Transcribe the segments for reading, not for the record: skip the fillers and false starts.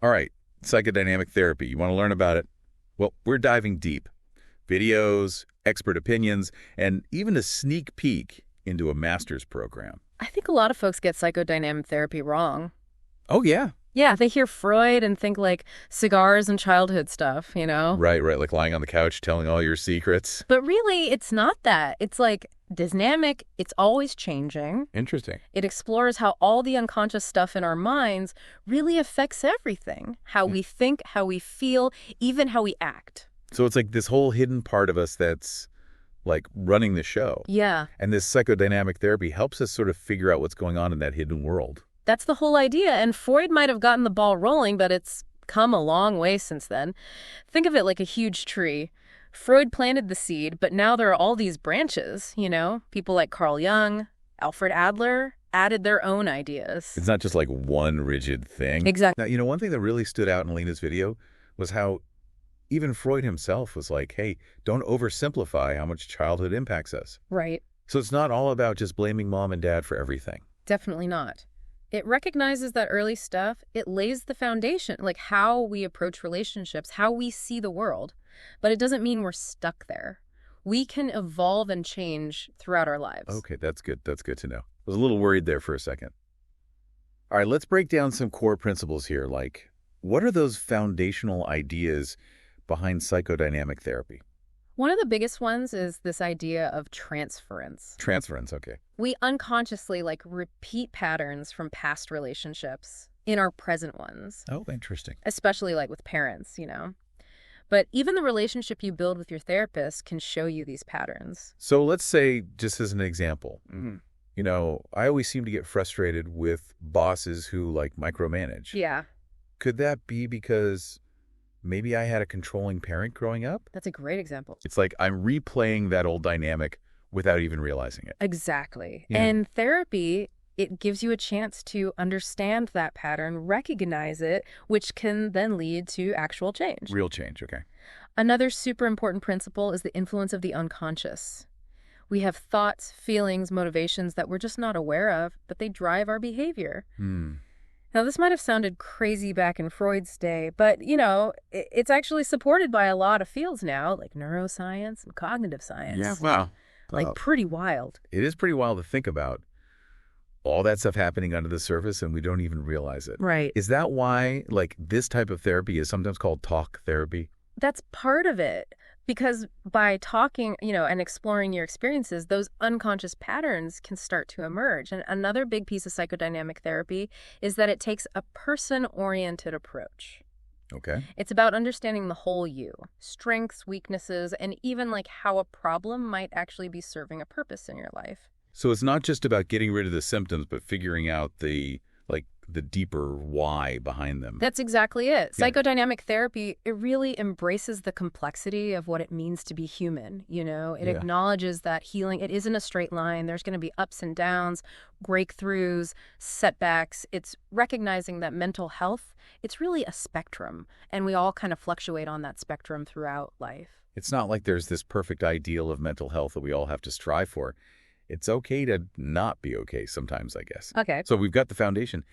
All right, psychodynamic therapy. You want to learn about it? Well, we're diving deep. Videos, expert opinions, and even a sneak peek into a master's program. I think a lot of folks get psychodynamic therapy wrong. Oh, yeah. Yeah, they hear Freud and think like cigars and childhood stuff, you know? Right, like lying on the couch telling all your secrets. But really, it's not that. It's like dynamic, it's always changing. Interesting. It explores how all the unconscious stuff in our minds really affects everything. How we think, how we feel, even how we act. So it's like this whole hidden part of us that's like running the show. Yeah. And this psychodynamic therapy helps us sort of figure out what's going on in that hidden world. That's the whole idea, and Freud might have gotten the ball rolling, but it's come a long way since then. Think of it like a huge tree. Freud planted the seed, but now there are all these branches, you know? People like Carl Jung, Alfred Adler added their own ideas. It's not just like one rigid thing. Exactly. Now, one thing that really stood out in Lena's video was how even Freud himself was like, hey, don't oversimplify how much childhood impacts us. Right. So it's not all about just blaming mom and dad for everything. Definitely not. It recognizes that early stuff. It lays the foundation, like how we approach relationships, how we see the world. But it doesn't mean we're stuck there. We can evolve and change throughout our lives. Okay, that's good. That's good to know. I was a little worried there for a second. All right, let's break down some core principles here. Like, what are those foundational ideas behind psychodynamic therapy? One of the biggest ones is this idea of transference. Transference, okay. We unconsciously repeat patterns from past relationships in our present ones. Oh, interesting. Especially with parents, you know. But even the relationship you build with your therapist can show you these patterns. So let's say, just as an example, I always seem to get frustrated with bosses who micromanage. Yeah. Could that be because maybe I had a controlling parent growing up? That's a great example. It's like I'm replaying that old dynamic without even realizing it. Exactly. Yeah. And therapy, it gives you a chance to understand that pattern, recognize it, which can then lead to actual change. Real change, okay. Another super important principle is the influence of the unconscious. We have thoughts, feelings, motivations that we're just not aware of, but they drive our behavior. Now, this might have sounded crazy back in Freud's day, but, it's actually supported by a lot of fields now, like neuroscience and cognitive science. Yeah, wow. Pretty wild. It is pretty wild to think about all that stuff happening under the surface and we don't even realize it. Right. Is that why, this type of therapy is sometimes called talk therapy? That's part of it. Because by talking, and exploring your experiences, those unconscious patterns can start to emerge. And another big piece of psychodynamic therapy is that it takes a person-oriented approach. Okay. It's about understanding the whole you, strengths, weaknesses, and even how a problem might actually be serving a purpose in your life. So it's not just about getting rid of the symptoms, but figuring out the deeper why behind them. That's exactly it. Yeah. Psychodynamic therapy, it really embraces the complexity of what it means to be human, It acknowledges that healing, it isn't a straight line. There's going to be ups and downs, breakthroughs, setbacks. It's recognizing that mental health, it's really a spectrum, and we all kind of fluctuate on that spectrum throughout life. It's not like there's this perfect ideal of mental health that we all have to strive for. It's okay to not be okay sometimes, I guess. Okay. So we've got the foundation.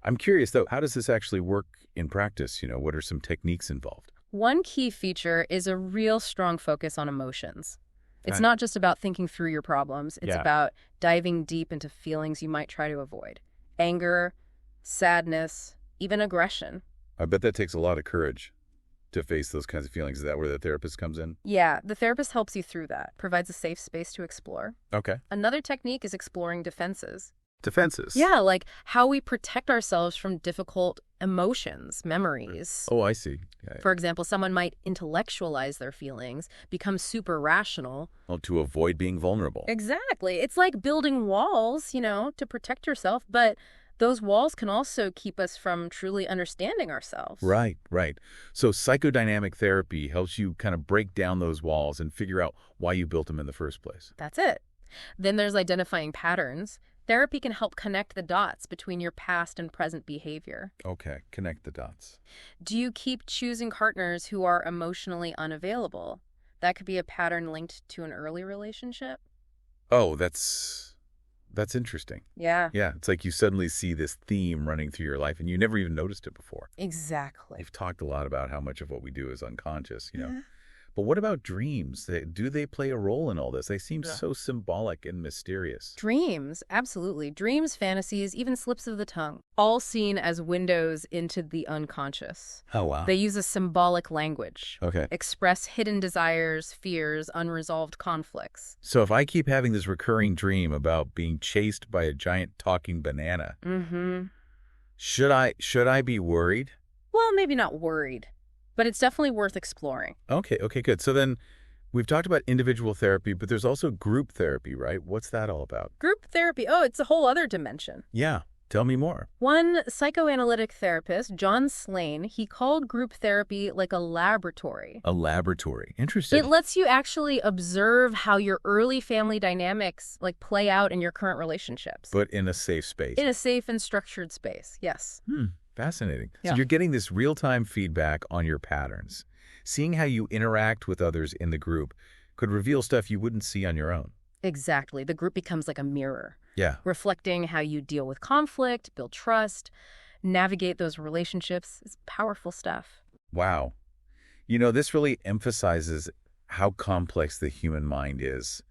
I'm curious, though, how does this actually work in practice? What are some techniques involved? One key feature is a real strong focus on emotions. It's Right. not just about thinking through your problems. It's Yeah. about diving deep into feelings you might try to avoid. Anger, sadness, even aggression. I bet that takes a lot of courage to face those kinds of feelings. Is that where the therapist comes in? Yeah, the therapist helps you through that, provides a safe space to explore. Okay. Another technique is exploring defenses. Defenses. Yeah, like how we protect ourselves from difficult emotions, memories. Oh, I see. Yeah. For example, someone might intellectualize their feelings, become super rational. Well, to avoid being vulnerable. Exactly. It's like building walls, to protect yourself, but those walls can also keep us from truly understanding ourselves. Right. So psychodynamic therapy helps you kind of break down those walls and figure out why you built them in the first place. That's it. Then there's identifying patterns. Therapy can help connect the dots between your past and present behavior. Okay, connect the dots. Do you keep choosing partners who are emotionally unavailable? That could be a pattern linked to an early relationship. Oh, that's That's interesting. Yeah. Yeah, it's like you suddenly see this theme running through your life and you never even noticed it before. Exactly. You've talked a lot about how much of what we do is unconscious, Yeah. But what about dreams? Do they play a role in all this? They seem so symbolic and mysterious. Dreams, absolutely. Dreams, fantasies, even slips of the tongue, all seen as windows into the unconscious. Oh, wow. They use a symbolic language, Okay. express hidden desires, fears, unresolved conflicts. So if I keep having this recurring dream about being chased by a giant talking banana, should I be worried? Well, maybe not worried, but it's definitely worth exploring. Okay, good. So then we've talked about individual therapy, but there's also group therapy, right? What's that all about? Group therapy, oh, it's a whole other dimension. Yeah, tell me more. One psychoanalytic therapist, John Slane, he called group therapy like a laboratory. A laboratory. Interesting. It lets you actually observe how your early family dynamics play out in your current relationships. But in a safe space. In a safe and structured space, yes. Fascinating. Yeah. So you're getting this real-time feedback on your patterns. Seeing how you interact with others in the group could reveal stuff you wouldn't see on your own. Exactly. The group becomes like a mirror. Yeah. Reflecting how you deal with conflict, build trust, navigate those relationships. It's powerful stuff. Wow. This really emphasizes how complex the human mind is,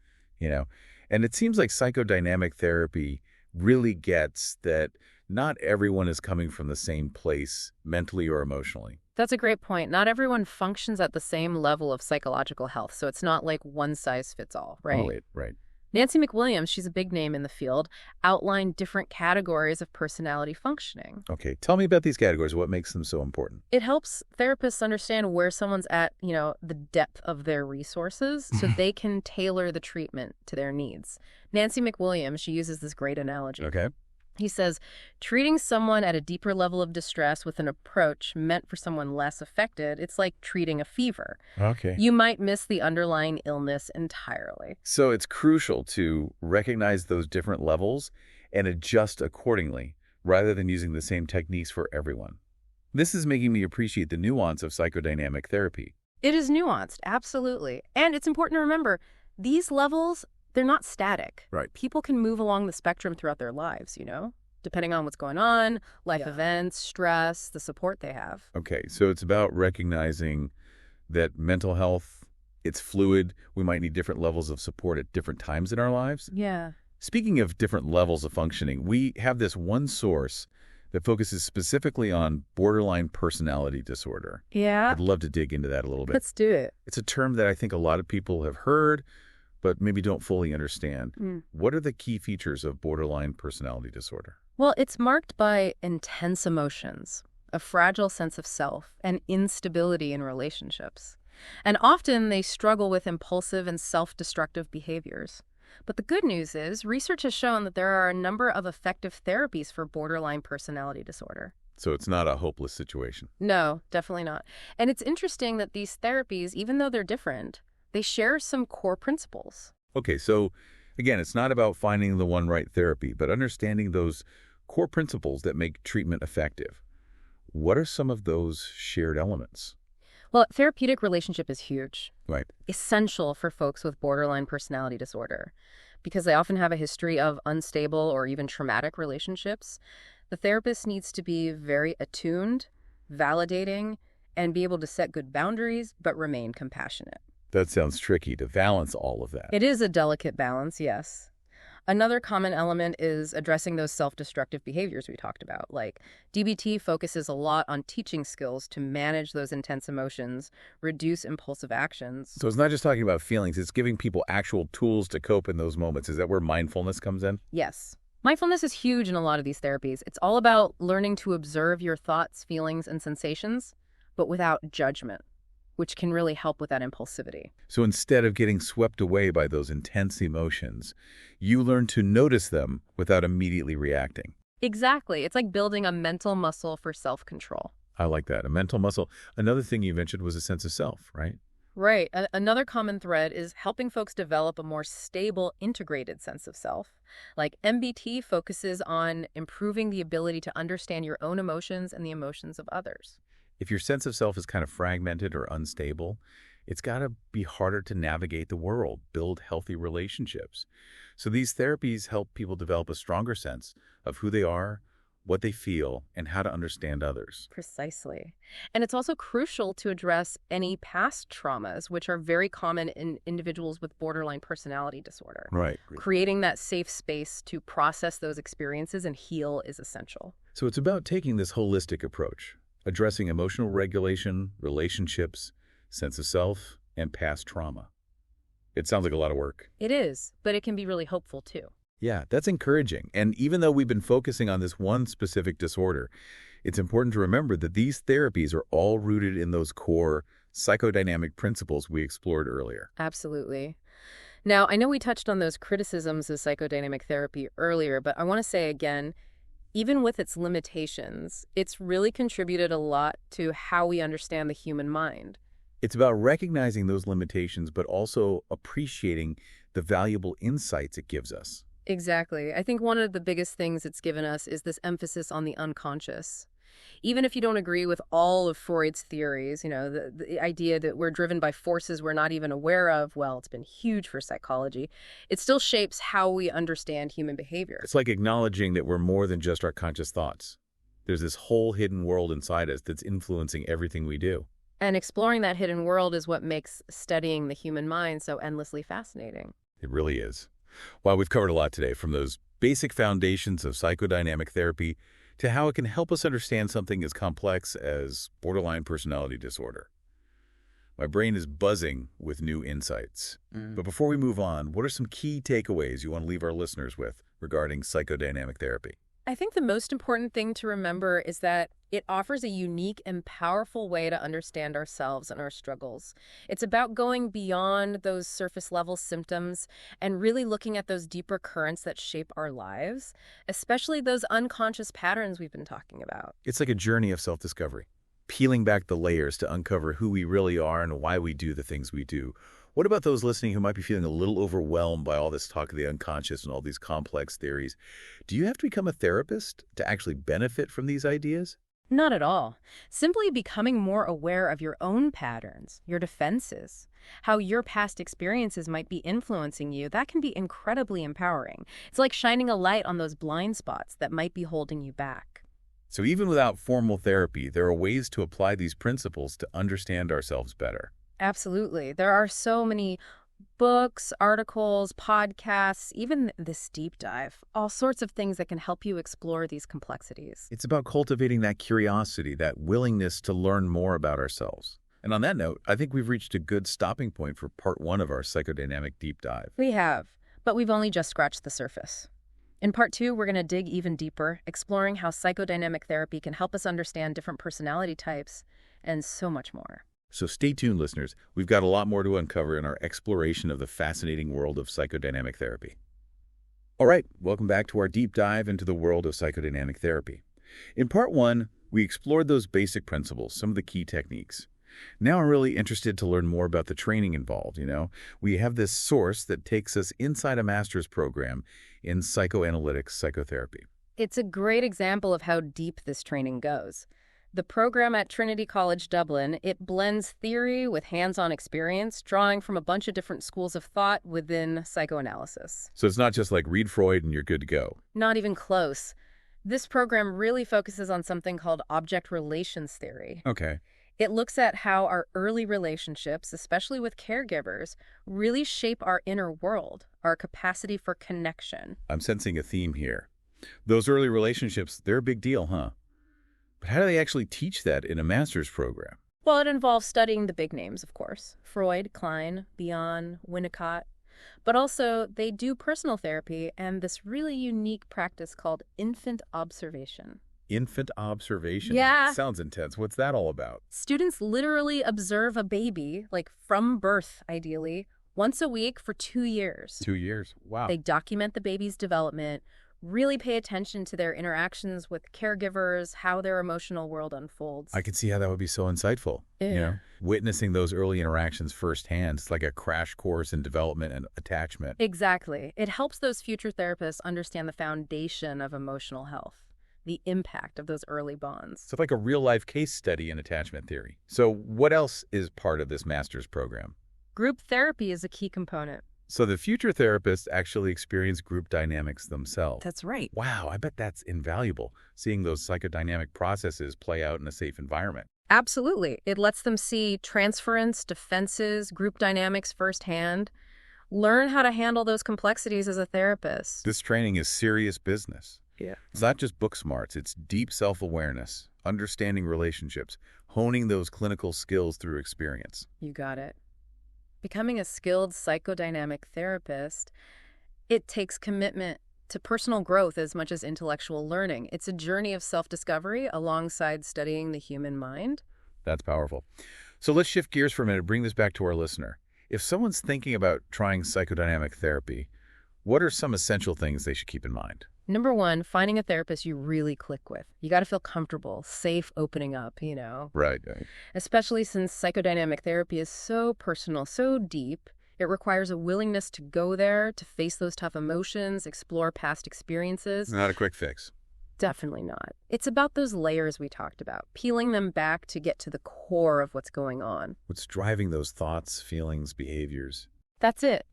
And it seems like psychodynamic therapy really gets that not everyone is coming from the same place mentally or emotionally. That's a great point. Not everyone functions at the same level of psychological health, so it's not like one size fits all, right? Oh, right. Nancy McWilliams, she's a big name in the field, outlined different categories of personality functioning. Okay, tell me about these categories. What makes them so important? It helps therapists understand where someone's at, the depth of their resources so they can tailor the treatment to their needs. Nancy McWilliams, she uses this great analogy. Okay. He says, treating someone at a deeper level of distress with an approach meant for someone less affected, it's like treating a fever. Okay. You might miss the underlying illness entirely. So it's crucial to recognize those different levels and adjust accordingly, rather than using the same techniques for everyone. This is making me appreciate the nuance of psychodynamic therapy. It is nuanced, absolutely. And it's important to remember, these levels, they're not static. Right. People can move along the spectrum throughout their lives, depending on what's going on, life events, stress, the support they have. Okay, so it's about recognizing that mental health, it's fluid. We might need different levels of support at different times in our lives. Yeah. Speaking of different levels of functioning, we have this one source that focuses specifically on borderline personality disorder. Yeah. I'd love to dig into that a little bit. Let's do it. It's a term that I think a lot of people have heard, but maybe don't fully understand. What are the key features of borderline personality disorder? Well, it's marked by intense emotions, a fragile sense of self, and instability in relationships. And often they struggle with impulsive and self-destructive behaviors. But the good news is, research has shown that there are a number of effective therapies for borderline personality disorder. So it's not a hopeless situation. No, definitely not. And it's interesting that these therapies, even though they're different, they share some core principles. Okay, so again, it's not about finding the one right therapy, but understanding those core principles that make treatment effective. What are some of those shared elements? Well, therapeutic relationship is huge. Right. Essential for folks with borderline personality disorder because they often have a history of unstable or even traumatic relationships. The therapist needs to be very attuned, validating, and be able to set good boundaries, but remain compassionate. That sounds tricky to balance all of that. It is a delicate balance, yes. Another common element is addressing those self-destructive behaviors we talked about. Like DBT focuses a lot on teaching skills to manage those intense emotions, reduce impulsive actions. So it's not just talking about feelings, it's giving people actual tools to cope in those moments. Is that where mindfulness comes in? Yes. Mindfulness is huge in a lot of these therapies. It's all about learning to observe your thoughts, feelings, and sensations, but without judgment, which can really help with that impulsivity. So instead of getting swept away by those intense emotions, you learn to notice them without immediately reacting. Exactly. It's like building a mental muscle for self-control. I like that. A mental muscle. Another thing you mentioned was a sense of self, right? Right. Another common thread is helping folks develop a more stable, integrated sense of self. Like MBT focuses on improving the ability to understand your own emotions and the emotions of others. If your sense of self is kind of fragmented or unstable, it's got to be harder to navigate the world, build healthy relationships. So these therapies help people develop a stronger sense of who they are, what they feel, and how to understand others. Precisely. And it's also crucial to address any past traumas, which are very common in individuals with borderline personality disorder. Right. Creating that safe space to process those experiences and heal is essential. So it's about taking this holistic approach, addressing emotional regulation, relationships, sense of self, and past trauma. It sounds like a lot of work. It is, but it can be really hopeful too. Yeah, that's encouraging. And even though we've been focusing on this one specific disorder, it's important to remember that these therapies are all rooted in those core psychodynamic principles we explored earlier. Absolutely. Now, I know we touched on those criticisms of psychodynamic therapy earlier, but I want to say again, even with its limitations, it's really contributed a lot to how we understand the human mind. It's about recognizing those limitations, but also appreciating the valuable insights it gives us. Exactly. I think one of the biggest things it's given us is this emphasis on the unconscious. Even if you don't agree with all of Freud's theories, the idea that we're driven by forces we're not even aware of, well, it's been huge for psychology. It still shapes how we understand human behavior. It's like acknowledging that we're more than just our conscious thoughts. There's this whole hidden world inside us that's influencing everything we do. And exploring that hidden world is what makes studying the human mind so endlessly fascinating. It really is. Well, we've covered a lot today, from those basic foundations of psychodynamic therapy to how it can help us understand something as complex as borderline personality disorder. My brain is buzzing with new insights. But before we move on, what are some key takeaways you want to leave our listeners with regarding psychodynamic therapy? I think the most important thing to remember is that it offers a unique and powerful way to understand ourselves and our struggles. It's about going beyond those surface-level symptoms and really looking at those deeper currents that shape our lives, especially those unconscious patterns we've been talking about. It's like a journey of self-discovery, peeling back the layers to uncover who we really are and why we do the things we do. What about those listening who might be feeling a little overwhelmed by all this talk of the unconscious and all these complex theories? Do you have to become a therapist to actually benefit from these ideas? Not at all. Simply becoming more aware of your own patterns, your defenses, how your past experiences might be influencing you, that can be incredibly empowering. It's like shining a light on those blind spots that might be holding you back. So even without formal therapy, there are ways to apply these principles to understand ourselves better. Absolutely. There are so many books, articles, podcasts, even this deep dive, all sorts of things that can help you explore these complexities. It's about cultivating that curiosity, that willingness to learn more about ourselves. And on that note, I think we've reached a good stopping point for part 1 of our psychodynamic deep dive. We have, but we've only just scratched the surface. In part 2, we're going to dig even deeper, exploring how psychodynamic therapy can help us understand different personality types and so much more. So stay tuned, listeners. We've got a lot more to uncover in our exploration of the fascinating world of psychodynamic therapy. All right, welcome back to our deep dive into the world of psychodynamic therapy. In part 1, we explored those basic principles, some of the key techniques. Now I'm really interested to learn more about the training involved, We have this source that takes us inside a master's program in psychoanalytic psychotherapy. It's a great example of how deep this training goes. The program at Trinity College Dublin, it blends theory with hands-on experience, drawing from a bunch of different schools of thought within psychoanalysis. So it's not just like read Freud and you're good to go. Not even close. This program really focuses on something called object relations theory. Okay. It looks at how our early relationships, especially with caregivers, really shape our inner world, our capacity for connection. I'm sensing a theme here. Those early relationships, they're a big deal, huh? But how do they actually teach that in a master's program? Well, it involves studying the big names, of course. Freud, Klein, Bion, Winnicott. But also, they do personal therapy and this really unique practice called infant observation. Infant observation? Yeah. Sounds intense. What's that all about? Students literally observe a baby, like from birth, ideally, once a week for 2 years. 2 years. Wow. They document the baby's development, really pay attention to their interactions with caregivers, how their emotional world unfolds. I can see how that would be so insightful. Yeah. Witnessing those early interactions firsthand, it's like a crash course in development and attachment. Exactly. It helps those future therapists understand the foundation of emotional health. the impact of those early bonds. So like a real-life case study in attachment theory. So what else is part of this master's program? Group therapy is a key component. So the future therapists actually experience group dynamics themselves. That's right. Wow, I bet that's invaluable, seeing those psychodynamic processes play out in a safe environment. Absolutely. It lets them see transference, defenses, group dynamics firsthand. Learn how to handle those complexities as a therapist. This training is serious business. Yeah. It's not just book smarts, it's deep self-awareness, understanding relationships, honing those clinical skills through experience. You got it. Becoming a skilled psychodynamic therapist, it takes commitment to personal growth as much as intellectual learning. It's a journey of self-discovery alongside studying the human mind. That's powerful. So let's shift gears for a minute, bring this back to our listener. If someone's thinking about trying psychodynamic therapy, what are some essential things they should keep in mind? Number one, finding a therapist you really click with. You got to feel comfortable, safe opening up, Right. Especially since psychodynamic therapy is so personal, so deep. It requires a willingness to go there, to face those tough emotions, explore past experiences. Not a quick fix. Definitely not. It's about those layers we talked about, peeling them back to get to the core of what's going on. What's driving those thoughts, feelings, behaviors? That's it.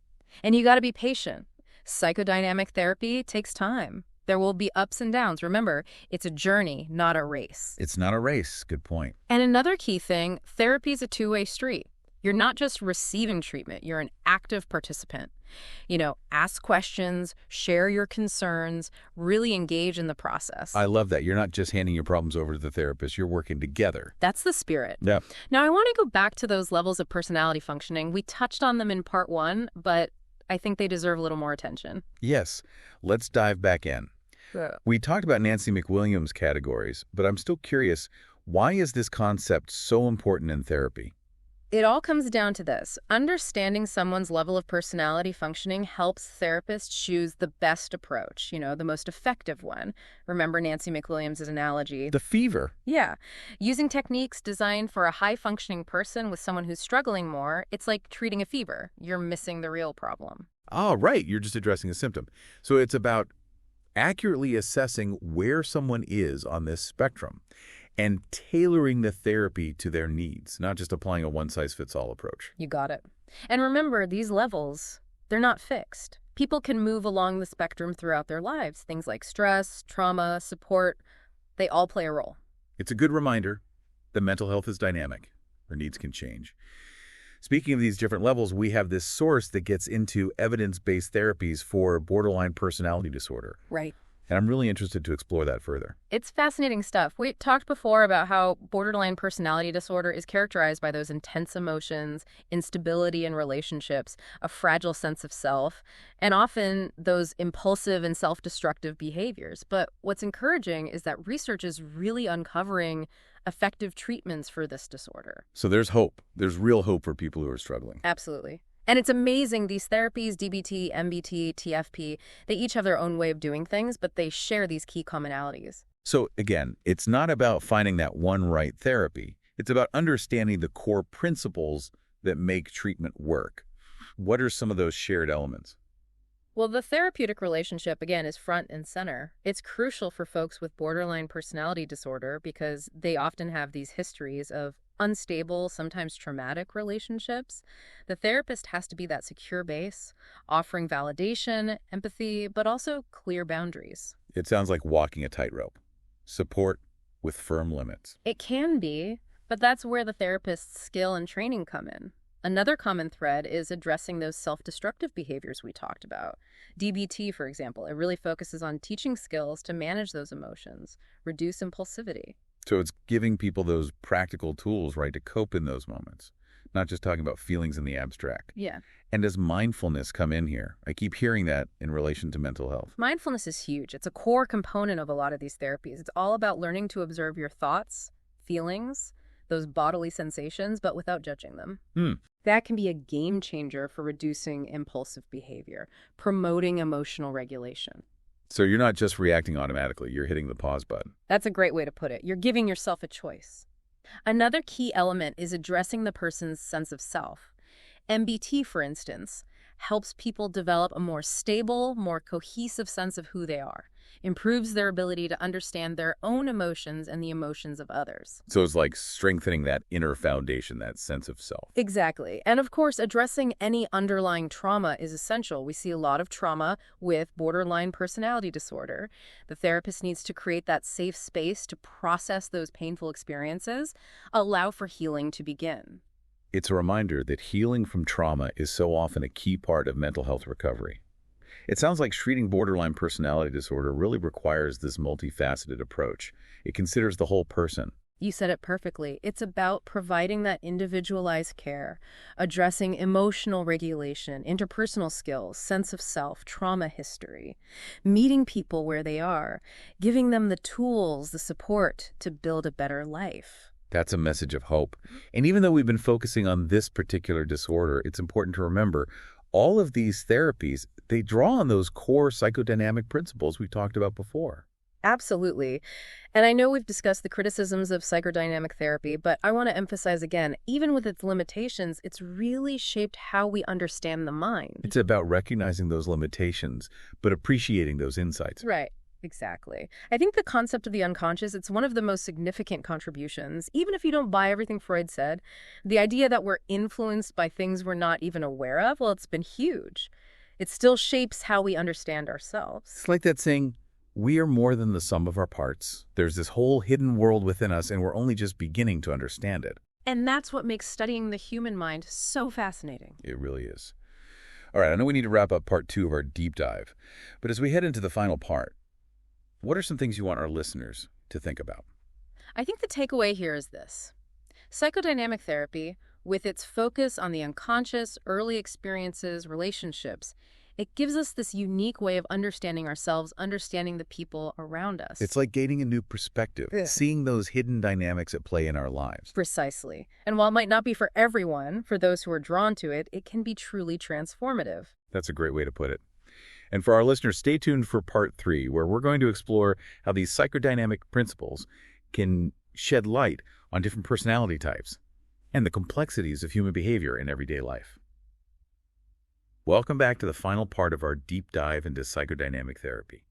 And you got to be patient. Psychodynamic therapy takes time. There will be ups and downs. Remember, it's a journey, not a race. It's not a race. Good point. And another key thing, therapy is a two-way street. You're not just receiving treatment, you're an active participant. Ask questions, share your concerns, really engage in the process. I love that. You're not just handing your problems over to the therapist. You're working together. That's the spirit. Yeah. Now, I want to go back to those levels of personality functioning. We touched on them in part one, but I think they deserve a little more attention. Yes. Let's dive back in. Yeah. We talked about Nancy McWilliams' categories, but I'm still curious, why is this concept so important in therapy? It all comes down to this. Understanding someone's level of personality functioning helps therapists choose the best approach, the most effective one. Remember Nancy McWilliams' analogy? The fever. Yeah. Using techniques designed for a high-functioning person with someone who's struggling more, it's like treating a fever. You're missing the real problem. Oh, right. You're just addressing a symptom. So it's about accurately assessing where someone is on this spectrum and tailoring the therapy to their needs, not just applying a one-size-fits-all approach. You got it. And remember, these levels, they're not fixed. People can move along the spectrum throughout their lives. Things like stress, trauma, support, they all play a role. It's a good reminder that mental health is dynamic. Our needs can change. Speaking of these different levels, we have this source that gets into evidence-based therapies for borderline personality disorder. Right. And I'm really interested to explore that further. It's fascinating stuff. We talked before about how borderline personality disorder is characterized by those intense emotions, instability in relationships, a fragile sense of self, and often those impulsive and self-destructive behaviors. But what's encouraging is that research is really uncovering effective treatments for this disorder. So there's hope. There's real hope for people who are struggling. Absolutely. And it's amazing, these therapies, DBT, MBT, TFP, they each have their own way of doing things, but they share these key commonalities. So again, it's not about finding that one right therapy. It's about understanding the core principles that make treatment work. What are some of those shared elements? Well, the therapeutic relationship, again, is front and center. It's crucial for folks with borderline personality disorder because they often have these histories of unstable, sometimes traumatic relationships. The therapist has to be that secure base, offering validation, empathy, but also clear boundaries. It sounds like walking a tightrope. Support with firm limits. It can be, but that's where the therapist's skill and training come in. Another common thread is addressing those self-destructive behaviors we talked about. DBT, for example, it really focuses on teaching skills to manage those emotions, reduce impulsivity. So it's giving people those practical tools, right, to cope in those moments, not just talking about feelings in the abstract. Yeah. And does mindfulness come in here? I keep hearing that in relation to mental health. Mindfulness is huge. It's a core component of a lot of these therapies. It's all about learning to observe your thoughts, feelings, those bodily sensations, but without judging them. That can be a game changer for reducing impulsive behavior, promoting emotional regulation. So you're not just reacting automatically, you're hitting the pause button. That's a great way to put it. You're giving yourself a choice. Another key element is addressing the person's sense of self. MBT, for instance, helps people develop a more stable, more cohesive sense of who they are, improves their ability to understand their own emotions and the emotions of others. So it's like strengthening that inner foundation, that sense of self. Exactly. And of course, addressing any underlying trauma is essential. We see a lot of trauma with borderline personality disorder. The therapist needs to create that safe space to process those painful experiences, allow for healing to begin. It's a reminder that healing from trauma is so often a key part of mental health recovery. It sounds like treating borderline personality disorder really requires this multifaceted approach. It considers the whole person. You said it perfectly. It's about providing that individualized care, addressing emotional regulation, interpersonal skills, sense of self, trauma history, meeting people where they are, giving them the tools, the support to build a better life. That's a message of hope. And even though we've been focusing on this particular disorder, it's important to remember all of these therapies, they draw on those core psychodynamic principles we talked about before. Absolutely. And I know we've discussed the criticisms of psychodynamic therapy, but I want to emphasize again, even with its limitations, it's really shaped how we understand the mind. It's about recognizing those limitations, but appreciating those insights. Right. Exactly. I think the concept of the unconscious, it's one of the most significant contributions. Even if you don't buy everything Freud said, the idea that we're influenced by things we're not even aware of, well, it's been huge. It still shapes how we understand ourselves. It's like that saying, we are more than the sum of our parts. There's this whole hidden world within us, and we're only just beginning to understand it. And that's what makes studying the human mind so fascinating. It really is. All right, I know we need to wrap up part 2 of our deep dive, but as we head into the final part, what are some things you want our listeners to think about? I think the takeaway here is this. Psychodynamic therapy, with its focus on the unconscious, early experiences, relationships, it gives us this unique way of understanding ourselves, understanding the people around us. It's like gaining a new perspective, seeing those hidden dynamics at play in our lives. Precisely. And while it might not be for everyone, for those who are drawn to it, it can be truly transformative. That's a great way to put it. And for our listeners, stay tuned for part 3, where we're going to explore how these psychodynamic principles can shed light on different personality types and the complexities of human behavior in everyday life. Welcome back to the final part of our deep dive into psychodynamic therapy.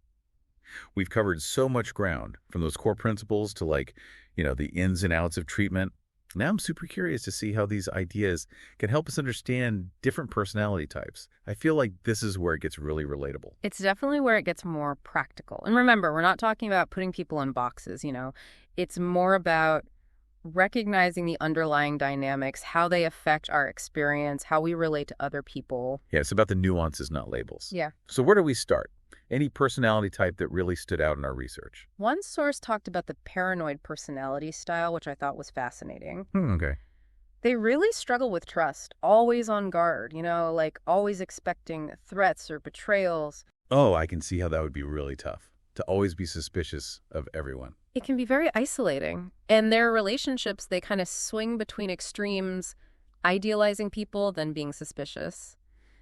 We've covered so much ground, from those core principles to the ins and outs of treatment. Now I'm super curious to see how these ideas can help us understand different personality types. I feel like this is where it gets really relatable. It's definitely where it gets more practical. And remember, we're not talking about putting people in boxes, It's more about recognizing the underlying dynamics, how they affect our experience, how we relate to other people. Yeah, it's about the nuances, not labels. Yeah. So where do we start? Any personality type that really stood out in our research? One source talked about the paranoid personality style, which I thought was fascinating. Okay. They really struggle with trust, always on guard, like always expecting threats or betrayals. Oh, I can see how that would be really tough, to always be suspicious of everyone. It can be very isolating. And their relationships, they kind of swing between extremes, idealizing people, then being suspicious.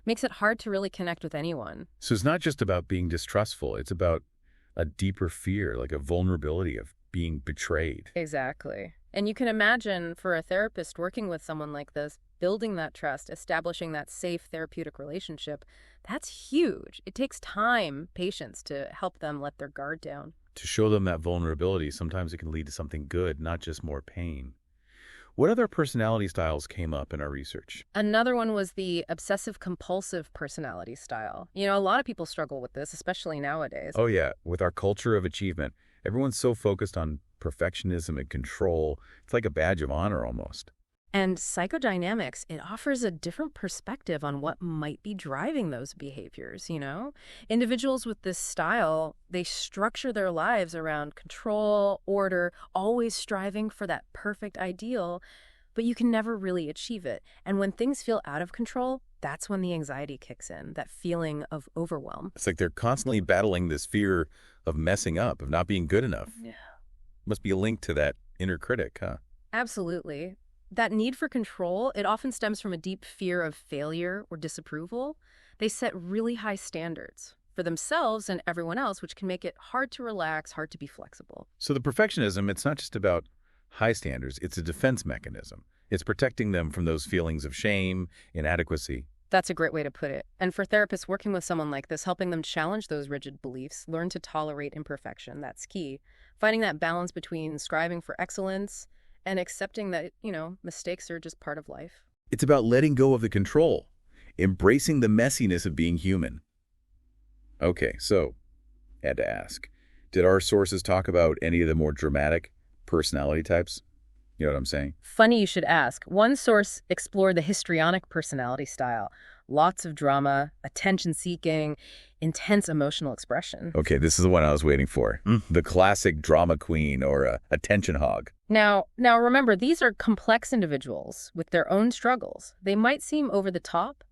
Makes it hard to really connect with anyone. So it's not just about being distrustful. It's about a deeper fear, like a vulnerability of being betrayed. Exactly. And you can imagine for a therapist working with someone like this, building that trust, establishing that safe therapeutic relationship, that's huge. It takes time, patience to help them let their guard down. To show them that vulnerability, sometimes it can lead to something good, not just more pain. What other personality styles came up in our research? Another one was the obsessive-compulsive personality style. A lot of people struggle with this, especially nowadays. Oh yeah, with our culture of achievement, everyone's so focused on perfectionism and control. It's like a badge of honor almost. And psychodynamics, it offers a different perspective on what might be driving those behaviors, Individuals with this style, they structure their lives around control, order, always striving for that perfect ideal, but you can never really achieve it. And when things feel out of control, that's when the anxiety kicks in, that feeling of overwhelm. It's like they're constantly battling this fear of messing up, of not being good enough. Yeah. Must be a link to that inner critic, huh? Absolutely. That need for control, it often stems from a deep fear of failure or disapproval. They set really high standards for themselves and everyone else, which can make it hard to relax, hard to be flexible. So the perfectionism, it's not just about high standards, it's a defense mechanism. It's protecting them from those feelings of shame, inadequacy. That's a great way to put it. And for therapists working with someone like this, helping them challenge those rigid beliefs, learn to tolerate imperfection, that's key. Finding that balance between striving for excellence and accepting that, mistakes are just part of life. It's about letting go of the control, embracing the messiness of being human. Okay, so, had to ask, did our sources talk about any of the more dramatic personality types? You know what I'm saying? Funny you should ask. One source explored the histrionic personality style. Lots of drama, attention-seeking, intense emotional expression. Okay, this is the one I was waiting for. The classic drama queen or attention hog. Now remember, these are complex individuals with their own struggles. They might seem over the top,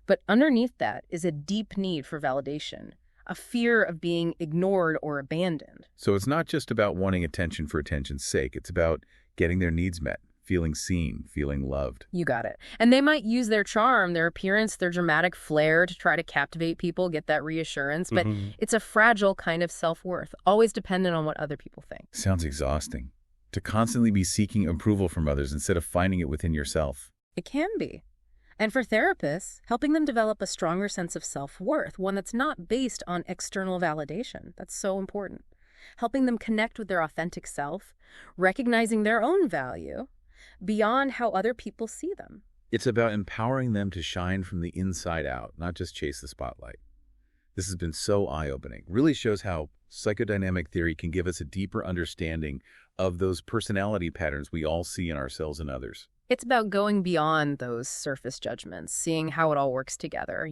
but underneath that is a deep need for validation, a fear of being ignored or abandoned. So it's not just about wanting attention for attention's sake. It's about getting their needs met, feeling seen, feeling loved. You got it. And they might use their charm, their appearance, their dramatic flair to try to captivate people, get that reassurance, but it's a fragile kind of self-worth, always dependent on what other people think. Sounds exhausting. To constantly be seeking approval from others instead of finding it within yourself. It can be. And for therapists, helping them develop a stronger sense of self-worth, one that's not based on external validation. That's so important. Helping them connect with their authentic self, recognizing their own value beyond how other people see them. It's about empowering them to shine from the inside out, not just chase the spotlight. This has been so eye-opening. Really shows how psychodynamic theory can give us a deeper understanding of those personality patterns we all see in ourselves and others. It's about going beyond those surface judgments, seeing how it all works together,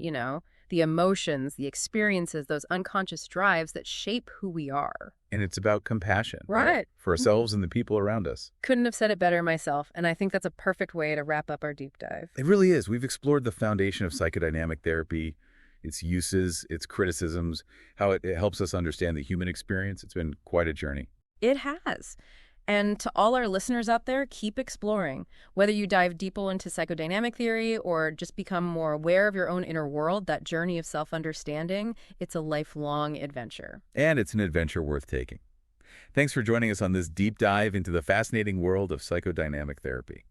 the emotions, the experiences, those unconscious drives that shape who we are. And it's about compassion. Right. For ourselves and the people around us. Couldn't have said it better myself, and I think that's a perfect way to wrap up our deep dive. It really is. We've explored the foundation of psychodynamic therapy, its uses, its criticisms, how it helps us understand the human experience. It's been quite a journey. It has. And to all our listeners out there, keep exploring. Whether you dive deeper into psychodynamic theory or just become more aware of your own inner world, that journey of self-understanding, it's a lifelong adventure. And it's an adventure worth taking. Thanks for joining us on this deep dive into the fascinating world of psychodynamic therapy.